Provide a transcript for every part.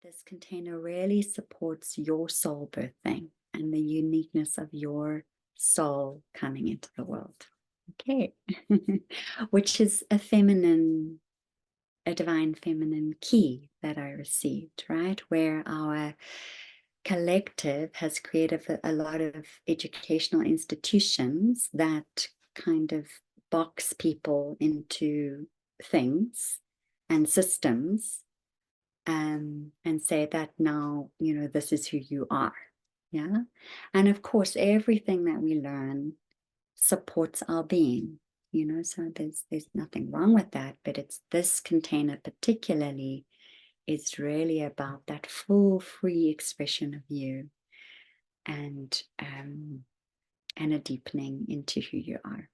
this container really supports your soul birthing and the uniqueness of your soul coming into the world. Okay. Which is a divine feminine key that I received, right? Where our collective has created a lot of educational institutions that kind of box people into things and systems, and say that now, this is who you are. Yeah. And of course, everything that we learn supports our being, so there's nothing wrong with that, but it's this container particularly is really about that full free expression of you, and a deepening into who you are.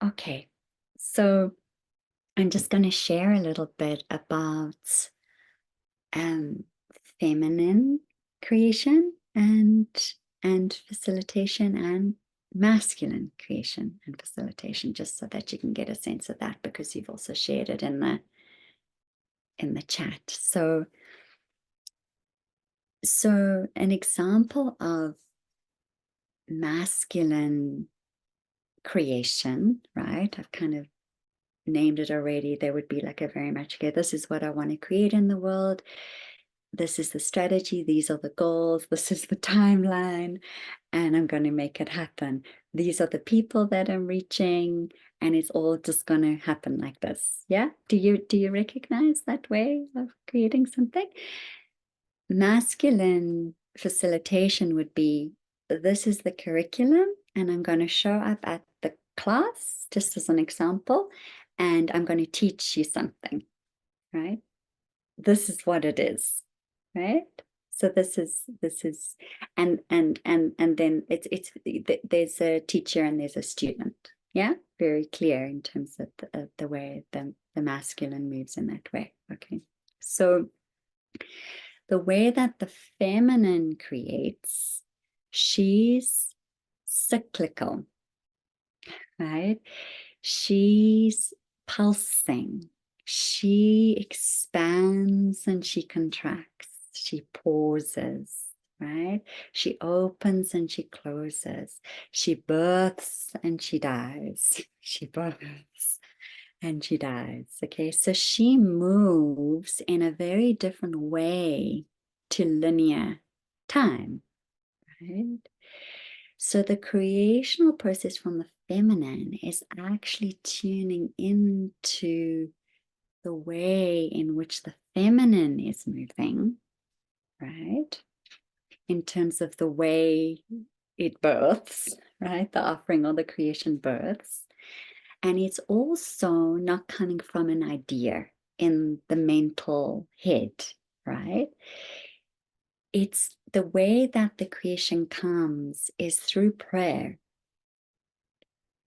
Okay, so I'm just going to share a little bit about feminine creation and facilitation, and masculine creation and facilitation, just so that you can get a sense of that, because you've also shared it in the chat. So an example of masculine creation, right? I've kind of named it already. There would be like a very much, okay, this is what I want to create in the world. This is the strategy. These are the goals. This is the timeline, and I'm going to make it happen. These are the people that I'm reaching, and it's all just going to happen like this. Yeah. Do you recognize that way of creating something? Masculine facilitation would be, this is the curriculum, and I'm going to show up at the class, just as an example, and I'm going to teach you something, right? This is what it is, right? So this is, and then it's there's a teacher and there's a student. Yeah, very clear in terms of the way the masculine moves in that way. Okay, so the way that the feminine creates, she's cyclical, right? She's pulsing. She expands and she contracts. She pauses, right? She opens and she closes. She births and she dies. She births and she dies. Okay, so she moves in a very different way to linear time, right? So the creational process from the feminine is actually tuning into the way in which the feminine is moving, right? In terms of the way it births, right? The offering or the creation births. And it's also not coming from an idea in the mental head, right? It's the way that the creation comes is through prayer,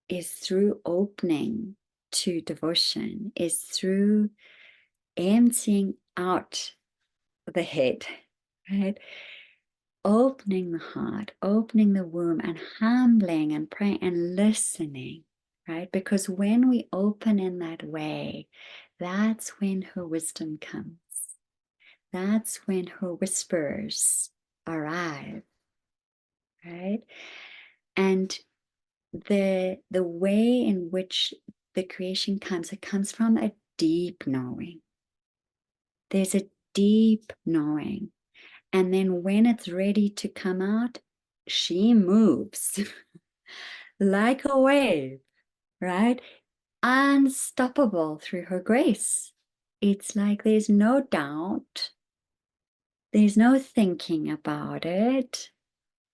is through opening to devotion, is through emptying out the head, right? Opening the heart, opening the womb, and humbling and praying and listening, right? Because when we open in that way, that's when her wisdom comes. That's when her whispers arrive, right? And the way in which the creation comes, it comes from a deep knowing. There's a deep knowing. And then when it's ready to come out, she moves like a wave, right? Unstoppable through her grace. It's like there's no doubt. There's no thinking about it,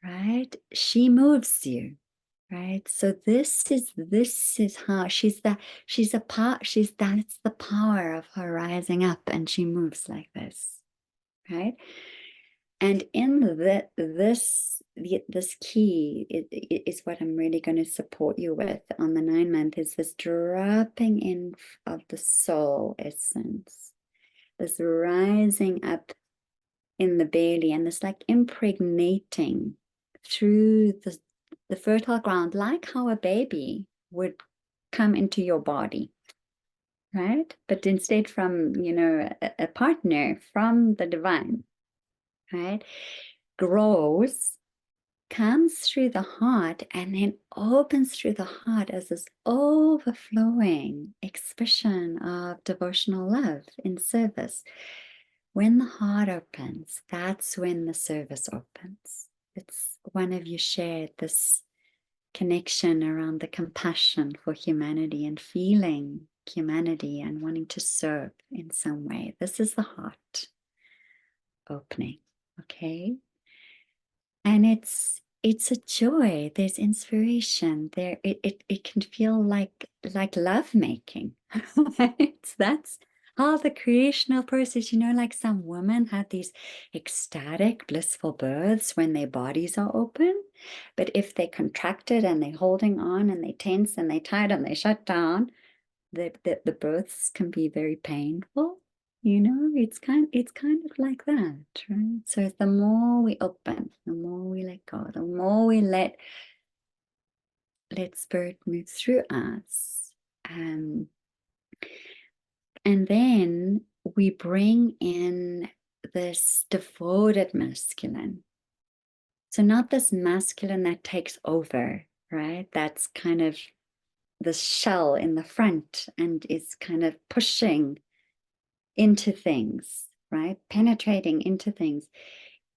right? She moves you, right? So this is how that's the power of her rising up, and she moves like this, right? And in this key is what I'm really going to support you with on the 9-month, is this dropping in of the soul essence, this rising up in the belly, and this like impregnating through the fertile ground, like how a baby would come into your body, right? But instead from, a partner, from the divine, right? Grows, comes through the heart, and then opens through the heart as this overflowing expression of devotional love in service. When the heart opens, that's when the service opens. It's one of you shared this connection around the compassion for humanity and feeling humanity and wanting to serve in some way. This is the heart opening, okay? And it's a joy. There's inspiration there. It can feel like love making. Right? That's how the creational process, like some women have these ecstatic, blissful births when their bodies are open. But if they contracted and they're holding on and they tense and they tight and they shut down, the births can be very painful. It's kind of like that, right? So the more we open, the more we let go, the more we let spirit move through us. And then we bring in this devoted masculine. So not this masculine that takes over, right? That's kind of the shell in the front and is kind of pushing into things, right? Penetrating into things.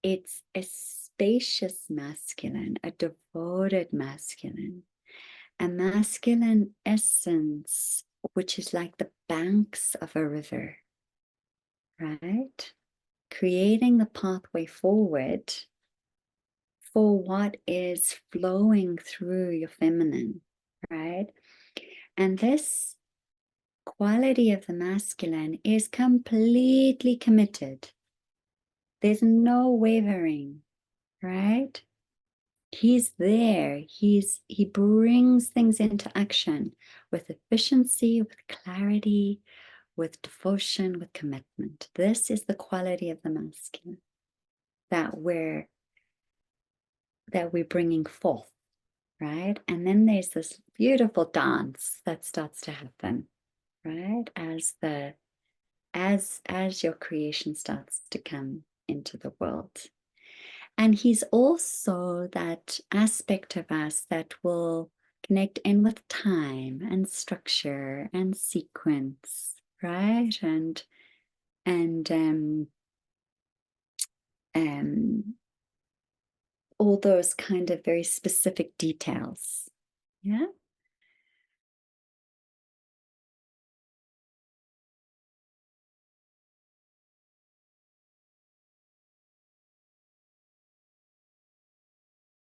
It's a spacious masculine, a devoted masculine, a masculine essence, which is like the banks of a river, right? Creating the pathway forward for what is flowing through your feminine, right? And this quality of the masculine is completely committed. There's no wavering, right? He's there. He brings things into action with efficiency, with clarity, with devotion, with commitment. This is the quality of the masculine that we're bringing forth, right? And then there's this beautiful dance that starts to happen, right? As your creation starts to come into the world. And he's also that aspect of us that will connect in with time and structure and sequence, right? And all those kind of very specific details. Yeah.